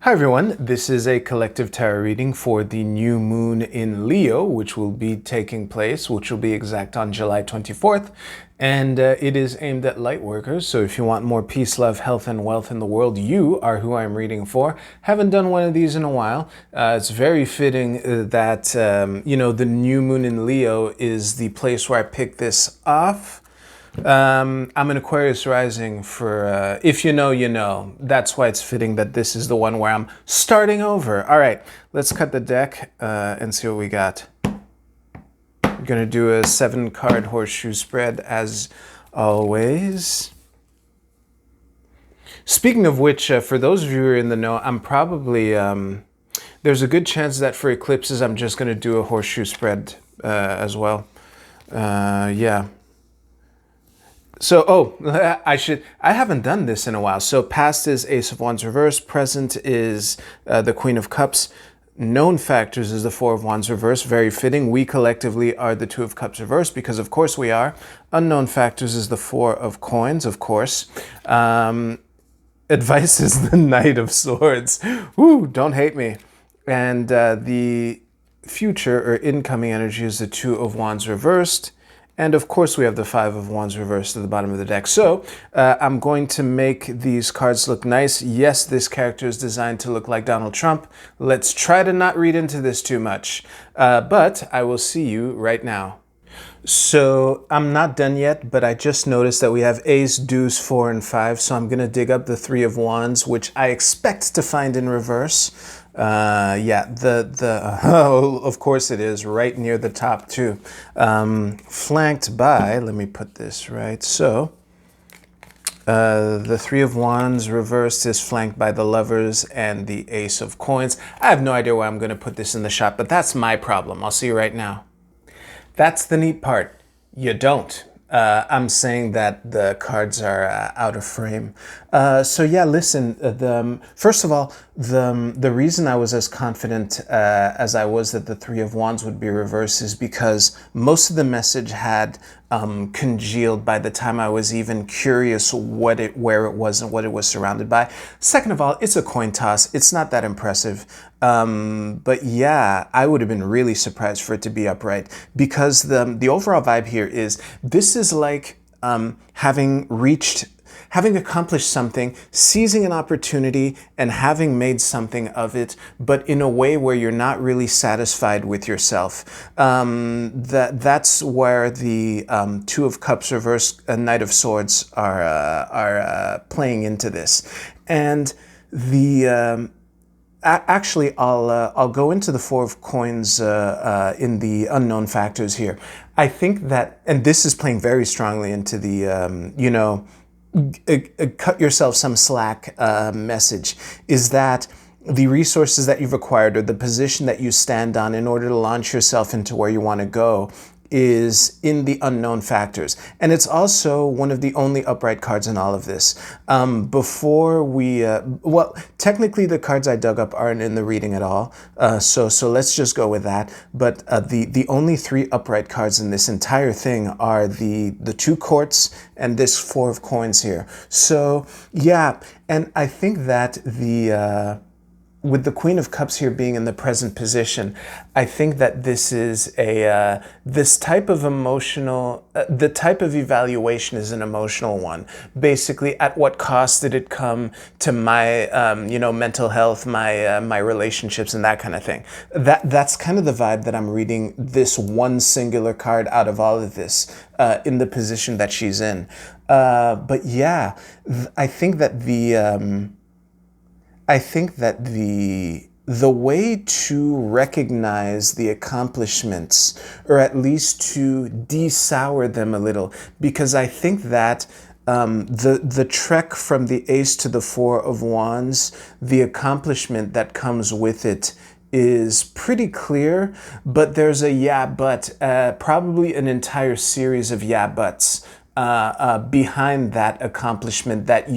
Hi everyone, this is a collective tarot reading for the new moon in Leo, which will be taking place, which will be exact on July 24th. And it is aimed at light workers, so if you want more peace, love, health, and wealth in the world, you are who I'm reading for. Haven't done one of these in a while. It's very fitting that, the new moon in Leo is the place where I pick this off. I'm an Aquarius rising for, if you know, you know. That's why it's fitting that this is the one where I'm starting over. All right, let's cut the deck and see what we got. We're going to do a 7-card horseshoe spread as always. Speaking of which, for those of you who are in the know, I'm probably, there's a good chance that for eclipses, I'm just going to do a horseshoe spread as well. Yeah. So, I haven't done this in a while. So past is Ace of Wands reversed, present is the Queen of Cups, known factors is the Four of Wands reversed, very fitting. We collectively are the Two of Cups reversed because of course we are. Unknown factors is the Four of Coins, of course. Advice is the Knight of Swords. Woo, don't hate me. And the future or incoming energy is the Two of Wands reversed. And of course, we have the Five of Wands reversed at the bottom of the deck. So I'm going to make these cards look nice. Yes, this character is designed to look like Donald Trump. Let's try to not read into this too much. But I will see you right now. So I'm not done yet, but I just noticed that we have Ace, Deuce, 4, and 5. So I'm going to dig up the Three of Wands, which I expect to find in reverse. Of course it is, right near the top too. Flanked by, let me put this right, so the Three of Wands reversed is flanked by the Lovers and the Ace of Coins. I have no idea why I'm going to put this in the shop, but that's my problem. I'll see you right now. That's the neat part. You don't. I'm saying that the cards are out of frame. So yeah, listen, first of all, the reason I was as confident as I was that the Three of Wands would be reversed is because most of the message had congealed by the time I was even curious where it was and what it was surrounded by. Second of all, it's a coin toss. It's not that impressive. But yeah, I would have been really surprised for it to be upright because the overall vibe here is this is like having accomplished something, seizing an opportunity and having made something of it, but in a way where you're not really satisfied with yourself. That's where the Two of Cups reversed, Knight of Swords are playing into this. And the actually, I'll go into the Four of Coins in the unknown factors here. I think that, and this is playing very strongly into the, cut yourself some slack message, is that the resources that you've acquired or the position that you stand on in order to launch yourself into where you want to go is in the unknown factors. And it's also one of the only upright cards in all of this. Before we, well, technically the cards I dug up aren't in the reading at all. So let's just go with that. But the only 3 upright cards in this entire thing are the 2 courts and this 4 of coins here. So yeah, and I think that with the Queen of Cups here being in the present position, I think that this is this type of emotional, the type of evaluation is an emotional one. Basically, at what cost did it come to my, mental health, my relationships, and that kind of thing. That's kind of the vibe that I'm reading this one singular card out of all of this in the position that she's in. But yeah, I think that the way to recognize the accomplishments, or at least to de-sour them a little, because I think that the trek from the Ace to the Four of Wands, the accomplishment that comes with it is pretty clear, but there's a yeah but, probably an entire series of yeah buts behind that accomplishment that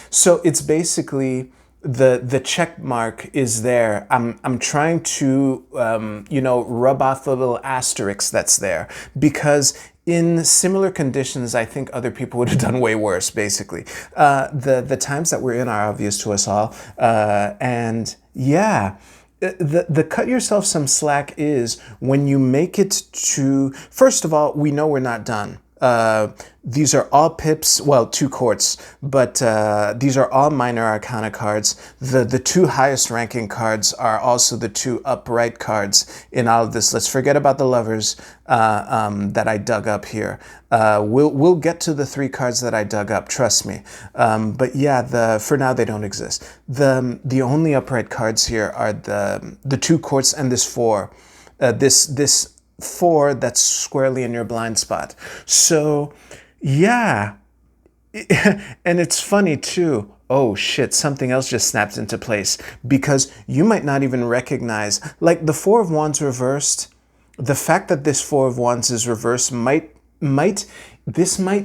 so it's basically the check mark is there. I'm trying to rub off the little asterisk that's there, because in similar conditions, I think other people would have done way worse. Basically, the times that we're in are obvious to us all, and yeah. The cut yourself some slack is when you make it to, first of all, we know we're not done. These are all pips, well, 2 courts, but these are all minor arcana cards. The 2 highest ranking cards are also the 2 upright cards in all of this. Let's forget about the lovers that I dug up here. We'll get to the 3 cards that I dug up, trust me. But yeah, for now they don't exist. The only upright cards here are the 2 courts and this 4. This 4 that's squarely in your blind spot. So yeah, and it's funny too. Oh shit, something else just snapped into place, because you might not even recognize, like the 4 of Wands reversed, the fact that this 4 of Wands is reversed might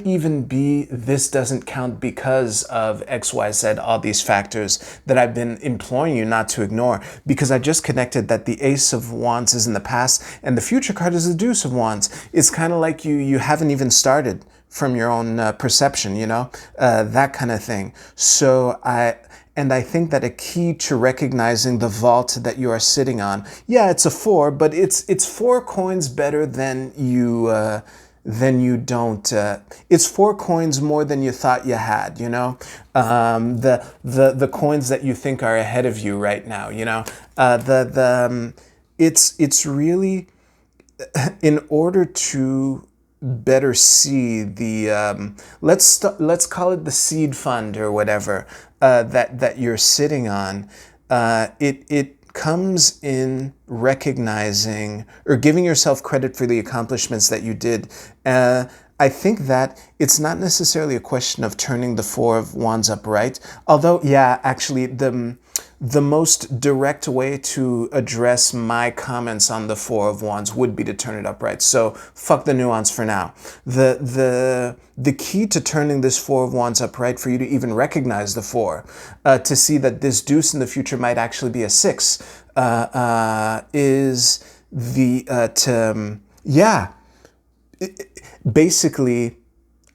even be, this doesn't count because of XYZ, all these factors that I've been imploring you not to ignore, because I just connected that the Ace of Wands is in the past and the future card is the Deuce of Wands. It's kind of like you haven't even started from your own perception, that kind of thing. So I think that a key to recognizing the vault that you are sitting on, yeah, it's a 4, but it's 4 coins better than you don't. It's 4 coins more than you thought you had, the coins that you think are ahead of you right now, it's really, in order to better see the let's call it the seed fund or whatever that you're sitting on, it comes in recognizing or giving yourself credit for the accomplishments that you did. I think that it's not necessarily a question of turning the 4 of Wands upright, although, yeah, actually, the most direct way to address my comments on the 4 of Wands would be to turn it upright. So fuck the nuance for now. The key to turning this 4 of Wands upright, for you to even recognize the 4, to see that this Deuce in the future might actually be a 6, is basically,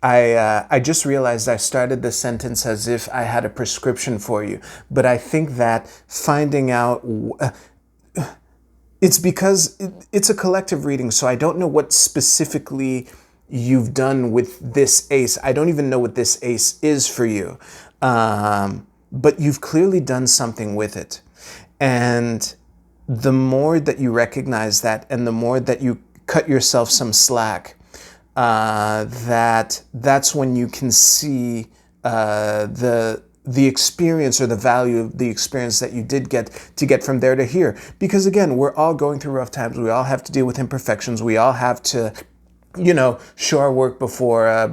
I just realized I started the sentence as if I had a prescription for you, but I think that finding out, it's because it's a collective reading, so I don't know what specifically you've done with this ace. I don't even know what this ace is for you, but you've clearly done something with it. And the more that you recognize that, and the more that you cut yourself some slack, that's when you can see the experience, or the value of the experience that you did get from there to here. Because again, we're all going through rough times. We all have to deal with imperfections. We all have to, show our work before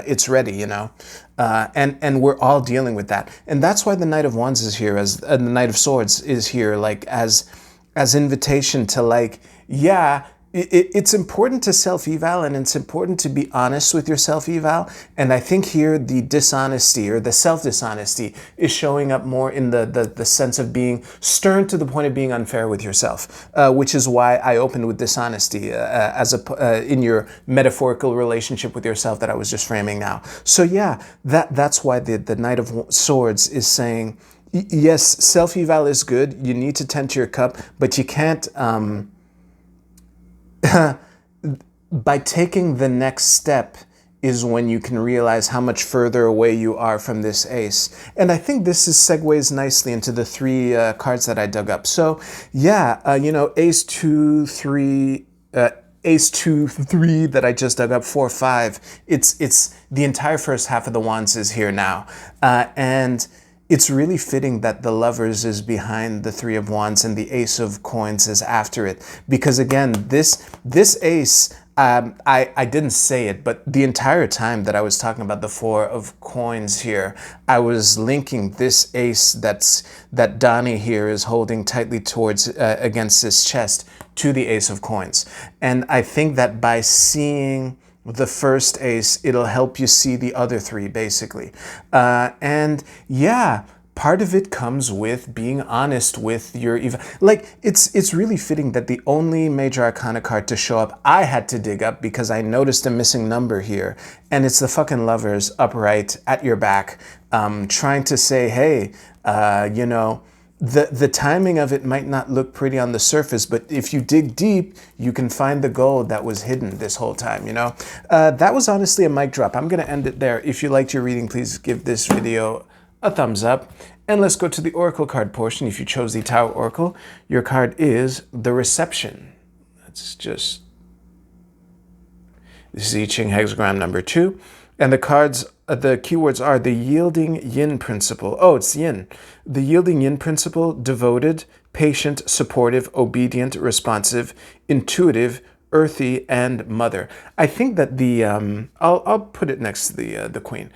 it's ready, and we're all dealing with that. And that's why the Knight of Wands is here, as the Knight of Swords is here, like as invitation to, like, yeah, it's important to self-eval, and it's important to be honest with your self-eval. And I think here the dishonesty, or the self-dishonesty, is showing up more in the sense of being stern to the point of being unfair with yourself, which is why I opened with dishonesty in your metaphorical relationship with yourself that I was just framing now. So yeah, that's why the Knight of Swords is saying, yes, self-eval is good. You need to tend to your cup, but you can't... by taking the next step is when you can realize how much further away you are from this ace. And I think this segues nicely into the 3 cards that I dug up. So yeah, ace 2, 3, ace 2, 3 that I just dug up, 4, 5. It's the entire first half of the Wands is here now. And it's really fitting that the Lovers is behind the 3 of Wands and the Ace of Coins is after it. Because again, this ace, I didn't say it, but the entire time that I was talking about the 4 of Coins here, I was linking this ace that Donnie here is holding tightly towards against his chest to the Ace of Coins. And I think that by seeing the first ace, it'll help you see the other 3, basically. And yeah, part of it comes with being honest with your like it's really fitting that the only major arcana card to show up I had to dig up because I noticed a missing number here, and it's the fucking Lovers upright at your back, trying to say, hey, you know, the timing of it might not look pretty on the surface, but if you dig deep, you can find the gold that was hidden this whole time, you know? That was honestly a mic drop. I'm gonna end it there. If you liked your reading, please give this video a thumbs up. And let's go to the Oracle card portion. If you chose the Tower Oracle, your card is the Reception. That's just... This is I Ching hexagram number 2. And the cards, the keywords are the Yielding Yin Principle. Oh, it's Yin. The Yielding Yin Principle, devoted, patient, supportive, obedient, responsive, intuitive, earthy, and mother. I think that the, I'll put it next to the Queen.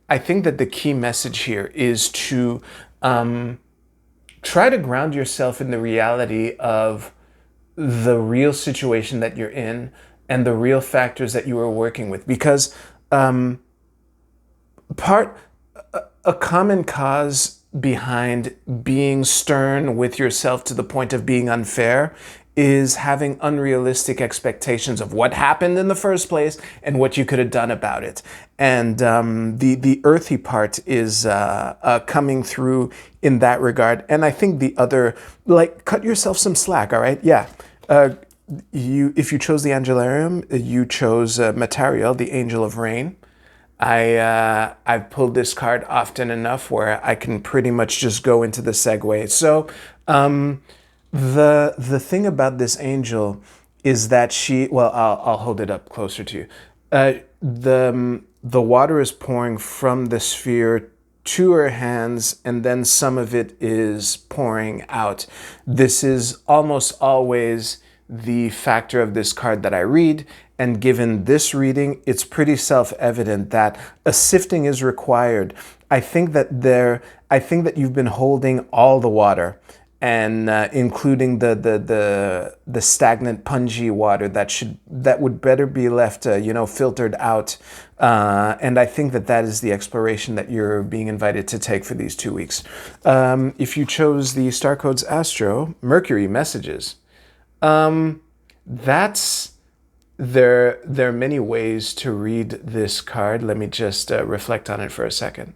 I think that the key message here is to try to ground yourself in the reality of the real situation that you're in and the real factors that you are working with. Because a common cause behind being stern with yourself to the point of being unfair is having unrealistic expectations of what happened in the first place and what you could have done about it. And the earthy part is coming through in that regard. And I think the other, like, cut yourself some slack, all right? Yeah. If you chose the Angelarium, you chose Material, the Angel of Rain. I've pulled this card often enough where I can pretty much just go into the segue. So the thing about this angel is that she, well, I'll hold it up closer to you. The water is pouring from the sphere to her hands, and then some of it is pouring out. This is almost always the factor of this card that I read, and given this reading, it's pretty self-evident that a sifting is required. I think that you've been holding all the water, and including the stagnant, pungy water that would better be left, filtered out. And I think that is the exploration that you're being invited to take for these 2 weeks. If you chose the Star Codes Astro, Mercury messages. There are many ways to read this card. Let me just reflect on it for a second.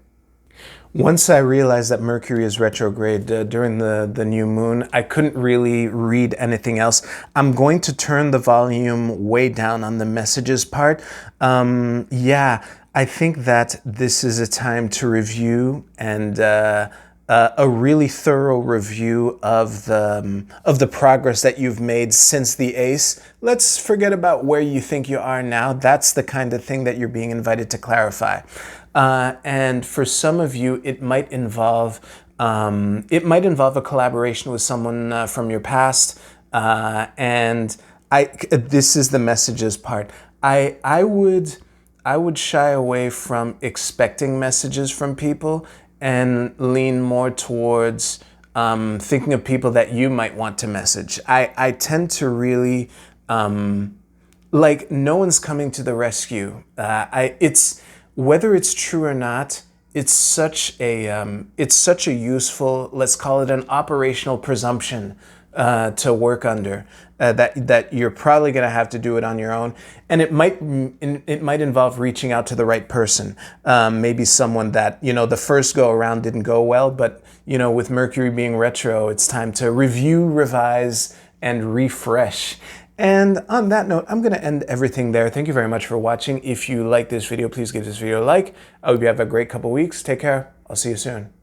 Once I realized that Mercury is retrograde during the new moon, I couldn't really read anything else. I'm going to turn the volume way down on the messages part. Yeah, I think that this is a time to review and a really thorough review of the progress that you've made since the Ace. Let's forget about where you think you are now. That's the kind of thing that you're being invited to clarify. And for some of you, it might involve a collaboration with someone from your past. And this is the messages part. I would shy away from expecting messages from people and lean more towards thinking of people that you might want to message. I tend to really, like, no one's coming to the rescue. Whether it's true or not, it's such a useful, let's call it an operational presumption to work under, that you're probably going to have to do it on your own, and it might involve reaching out to the right person, maybe someone that, the first go around didn't go well, but with Mercury being retro, it's time to review, revise, and refresh. And on that note, I'm going to end everything there. Thank you very much for watching. If you like this video, please give this video a like. I hope you have a great couple weeks. Take care. I'll see you soon.